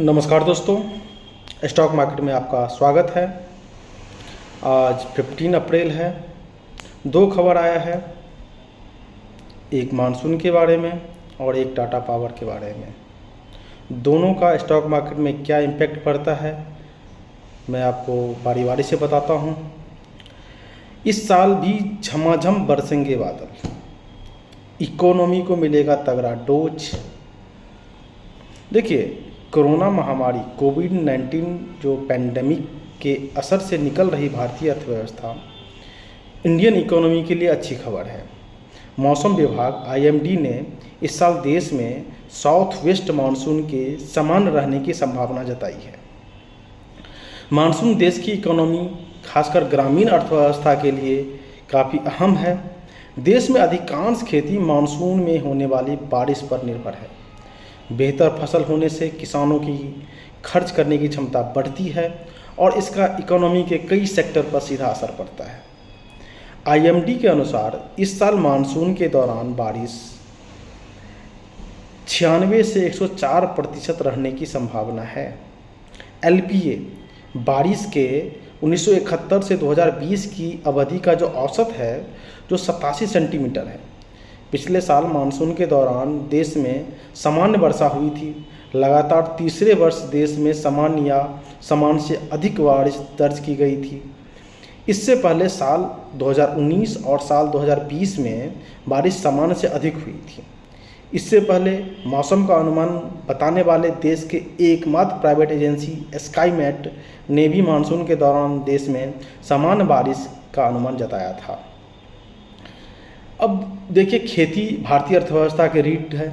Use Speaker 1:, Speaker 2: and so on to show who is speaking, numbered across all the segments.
Speaker 1: नमस्कार दोस्तों, stock market में आपका स्वागत है। आज 15 अप्रैल है। दो खबर आया है, एक मानसून के बारे में और एक टाटा पावर के बारे में। दोनों का स्टॉक मार्केट में क्या इम्पैक्ट पड़ता है मैं आपको बारी बारी से बताता हूँ। इस साल भी झमाझम बरसेंगे बादल, इकोनॉमी को मिलेगा तगड़ा डोज। देखिए, कोरोना महामारी कोविड-19 जो पैंडेमिक के असर से निकल रही भारतीय अर्थव्यवस्था इंडियन इकोनॉमी के लिए अच्छी खबर है। मौसम विभाग आईएमडी ने इस साल देश में साउथ वेस्ट मानसून के समान रहने की संभावना जताई है। मानसून देश की इकोनॉमी, खासकर ग्रामीण अर्थव्यवस्था के लिए काफ़ी अहम है। देश में अधिकांश खेती मानसून में होने वाली बारिश पर निर्भर है। बेहतर फसल होने से किसानों की खर्च करने की क्षमता बढ़ती है और इसका इकोनॉमी के कई सेक्टर पर सीधा असर पड़ता है। आईएमडी के अनुसार इस साल मानसून के दौरान बारिश 96 से 104% रहने की संभावना है। एलपीए बारिश के 1971 से 2020 की अवधि का जो औसत है जो 87 सेंटीमीटर है। पिछले साल मानसून के दौरान देश में सामान्य वर्षा हुई थी। लगातार तीसरे वर्ष देश में सामान्य या सामान्य से अधिक बारिश दर्ज की गई थी। इससे पहले साल 2019 और साल 2020 में बारिश सामान्य से अधिक हुई थी। इससे पहले मौसम का अनुमान बताने वाले देश के एकमात्र प्राइवेट एजेंसी स्काईमेट ने भी मानसून के दौरान देश में सामान्य बारिश का अनुमान जताया था। अब देखिए, खेती भारतीय अर्थव्यवस्था की रीढ़ है।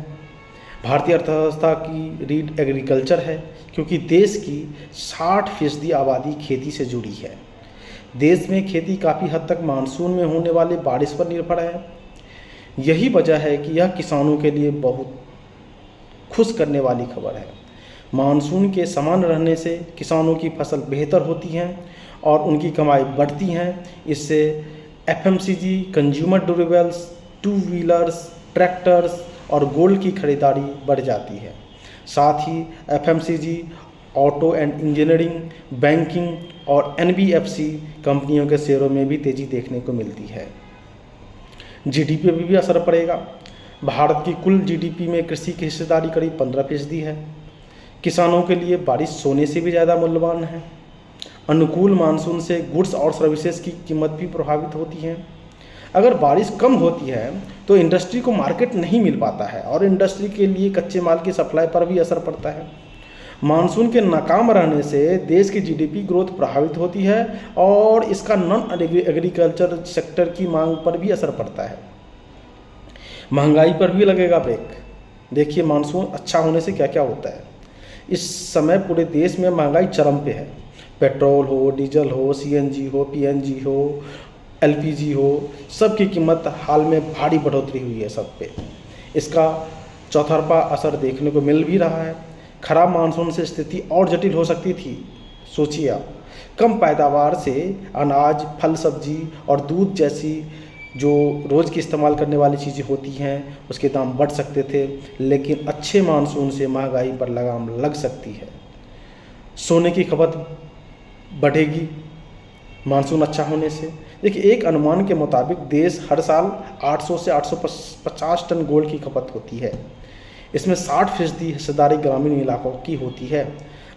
Speaker 1: भारतीय अर्थव्यवस्था की रीढ़ एग्रीकल्चर है, क्योंकि देश की 60% आबादी खेती से जुड़ी है। देश में खेती काफ़ी हद तक मानसून में होने वाली बारिश पर निर्भर है। यही वजह है कि यह किसानों के लिए बहुत खुश करने वाली खबर है। मानसून के समान रहने से किसानों की फसल बेहतर होती है और उनकी कमाई बढ़ती है। इससे FMCG, consumer durables, two wheelers, tractors और गोल्ड की खरीदारी बढ़ जाती है। साथ ही FMCG, auto and engineering, banking और एनबीएफसी कंपनियों के शेयरों में भी तेज़ी देखने को मिलती है। जीडीपी पर भी असर पड़ेगा। भारत की कुल जीडीपी में कृषि की हिस्सेदारी करीब 15% है। किसानों के लिए बारिश सोने से भी ज़्यादा मूल्यवान है। अनुकूल मानसून से गुड्स और सर्विसेज की कीमत भी प्रभावित होती है। अगर बारिश कम होती है तो इंडस्ट्री को मार्केट नहीं मिल पाता है और इंडस्ट्री के लिए कच्चे माल की सप्लाई पर भी असर पड़ता है। मानसून के नाकाम रहने से देश की जीडीपी ग्रोथ प्रभावित होती है और इसका नॉन एग्रीकल्चर सेक्टर की मांग पर भी असर पड़ता है। महंगाई पर भी लगेगा ब्रेक। देखिए, मानसून अच्छा होने से क्या क्या होता है। इस समय पूरे देश में महंगाई चरम पे है। पेट्रोल हो, डीजल हो, सीएनजी हो, पीएनजी हो, एलपीजी हो, सब की कीमत हाल में भारी बढ़ोतरी हुई है सब पे। इसका चौतरफा असर देखने को मिल भी रहा है। खराब मानसून से स्थिति और जटिल हो सकती थी। सोचिए आप, कम पैदावार से अनाज, फल, सब्जी और दूध जैसी जो रोज़ की इस्तेमाल करने वाली चीज़ें होती हैं उसके दाम बढ़ सकते थे। लेकिन अच्छे मानसून से महंगाई पर लगाम लग सकती है। सोने की खपत बढ़ेगी मानसून अच्छा होने से। देखिए, एक अनुमान के मुताबिक देश हर साल 800 से 850 टन गोल्ड की खपत होती है। इसमें 60% हिस्सेदारी ग्रामीण इलाकों की होती है।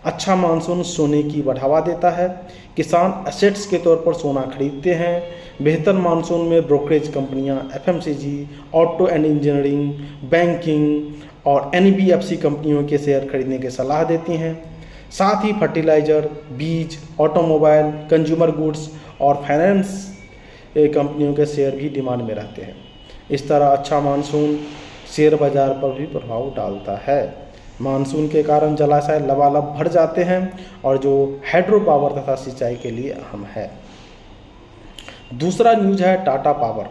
Speaker 1: अच्छा मानसून सोने की बढ़ावा देता है। किसान एसेट्स के तौर पर सोना खरीदते हैं। बेहतर मानसून में ब्रोकरेज कंपनियां, FMCG, auto and engineering, banking और एनबीएफसी कंपनियों के शेयर खरीदने की सलाह देती हैं। साथ ही फर्टिलाइज़र, बीज, ऑटोमोबाइल, कंज्यूमर गुड्स और फाइनेंस कंपनियों के शेयर भी डिमांड में रहते हैं। इस तरह अच्छा मानसून शेयर बाजार पर भी प्रभाव डालता है। मानसून के कारण जलाशय लबालब भर जाते हैं और जो हाइड्रो पावर तथा सिंचाई के लिए अहम है। दूसरा न्यूज़ है टाटा पावर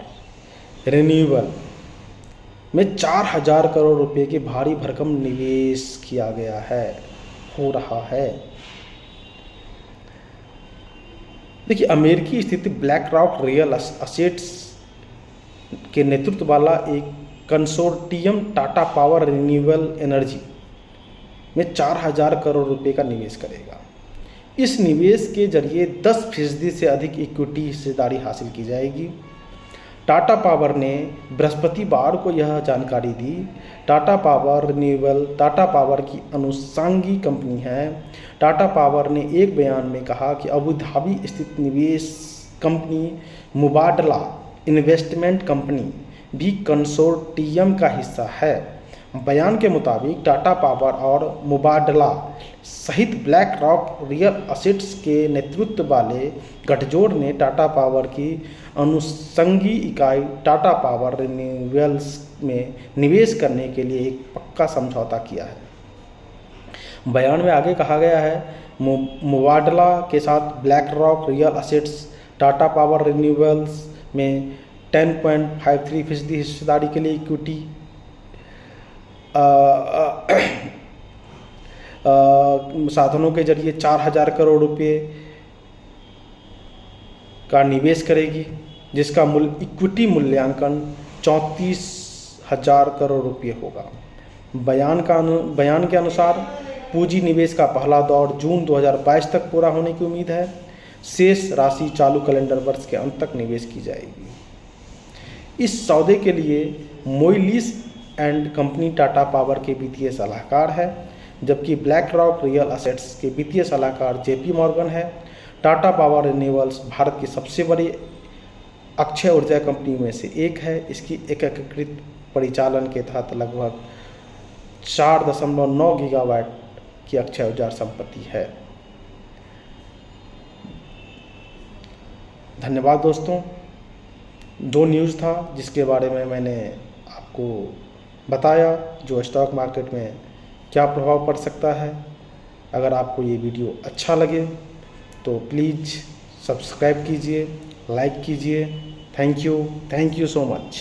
Speaker 1: रिन्यूएबल में 4000 करोड़ रुपए के भारी भरकम निवेश किया गया है, हो रहा है। देखिए, अमेरिकी स्थित ब्लैक रॉक रियल एसेट्स के नेतृत्व वाला एक consortium Tata power renewable energy में 4,000 करोड़ रुपए का निवेश करेगा। इस निवेश के जरिए 10% से अधिक इक्विटी हिस्सेदारी हासिल की जाएगी। टाटा पावर ने बृहस्पतिवार को यह जानकारी दी। Tata power renewable Tata power की अनुषंगी कंपनी है। टाटा पावर ने एक बयान में कहा कि अबू धाबी स्थित निवेश कंपनी मुबादला इन्वेस्टमेंट कंपनी भी कंसोर्टियम का हिस्सा है। बयान के मुताबिक टाटा पावर और मुबादला सहित ब्लैक रॉक रियल असेट्स के नेतृत्व वाले गठजोड़ ने टाटा पावर की अनुषंगी इकाई टाटा पावर रिन्यूएबल्स में निवेश करने के लिए एक पक्का समझौता किया है। बयान में आगे कहा गया है, मुबादला के साथ black rock real assets Tata power renewables में 10.53% हिस्सेदारी के लिए इक्विटी साधनों के जरिए 4,000 करोड़ रुपए का निवेश करेगी, जिसका इक्विटी मूल्यांकन 34,000 करोड़ रुपए होगा। बयान के अनुसार पूंजी निवेश का पहला दौर जून 2022 तक पूरा होने की उम्मीद है। शेष राशि चालू कैलेंडर वर्ष के अंत तक निवेश की जाएगी। इस सौदे के लिए मोइलिस एंड कंपनी टाटा पावर के वित्तीय सलाहकार है, जबकि ब्लैक रॉक रियल असेट्स के वित्तीय सलाहकार जेपी मॉर्गन है। टाटा पावर रिन्यूएबल्स भारत की सबसे बड़ी अक्षय ऊर्जा कंपनी में से एक है। इसकी एकीकृत परिचालन के तहत लगभग 4.9 गीगावाट की अक्षय ऊर्जा संपत्ति है। धन्यवाद दोस्तों। 2 न्यूज़ था जिसके बारे में मैंने आपको बताया, जो स्टॉक मार्केट में क्या प्रभाव पड़ सकता है। अगर आपको ये वीडियो अच्छा लगे तो प्लीज़ सब्सक्राइब कीजिए, लाइक कीजिए। Thank you so much.